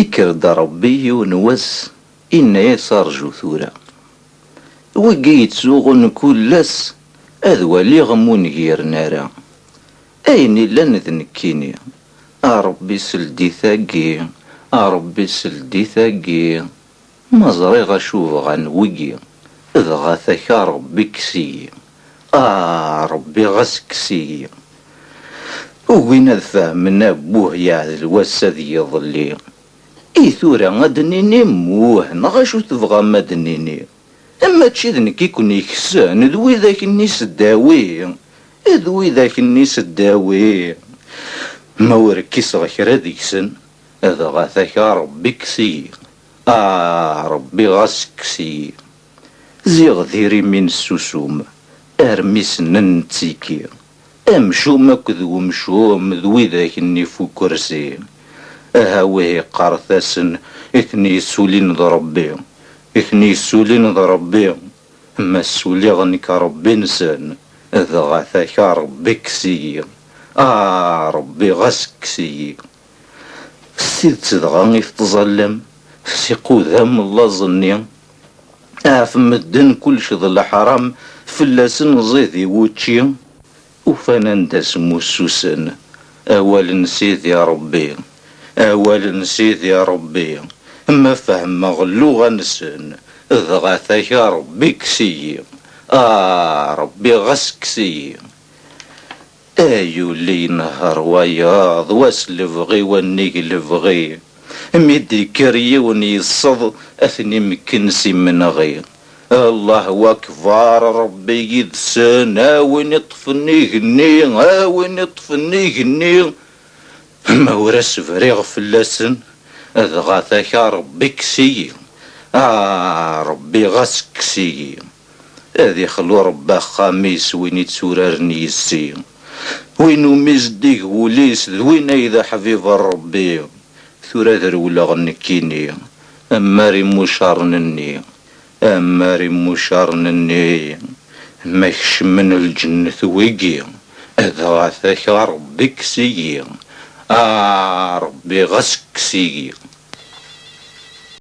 يكرد ربي ونوس إن يسارجو ثورا وقي يتسوغن كلس أذوالي غمون غير نارا أين إلا نذنكيني ربي سلدي ثاقي ربي سلدي ثاقي ما زريغ أشوف غنوقي إذا غاثك ربي كسي ربي غسكسي وين الفهم بوه يا الوسد يظلي ثورا غدنيني موه نغاشو تبغى مدنيني اما تشيدني كيكون يكسان ذوي ذاك النيس الداوي ذوي ذاك النيس الداوي ما وركيس غير ديكسن هذا غاثك ربي كسي ربي غاسكسي زيغ ذيري من السوسوم ارميس ننتيكي امشوم كذو مشوم ذوي ذاك النيفو كرسي هاوي قارثاسن اثني سولين ضربي اثني سولين ضربي اما السولي غنك ربي نسان اذا غاثاك ربي كسي ربي غاسكسي سيد تدغاني في تظلم سيقو ذم الله ظني فمدن كل شي ظل حرام فلاسن زيدي ووتشي وفانا نداس موسوسن اول نسيت يا ربي اول نسيت يا ربي اما فهم غلو غنسن اذ غاثاك ربي كسي ربي غسكسي ايو اللي نهار وياض واسلف غي ونيك لفغي ميدي كريه ونيصد اثني مكنسي من غير الله اكبر ربي يدسن وين يطفني هني وين يطفني هني ما ورس فريغ فلاسن اذ غاثاك ربي كسي ربي غاسكسي هذي خلو ربا خاميس وين يتسورارني يسي وينو مزديك وليس وين اذا حبيب ربي ثورا ذرولا غنكيني اماري مشارنني اماري مشارنني ماكش من الجنة ويقي اذا غاثاك ربي كسي ربي غاسكسي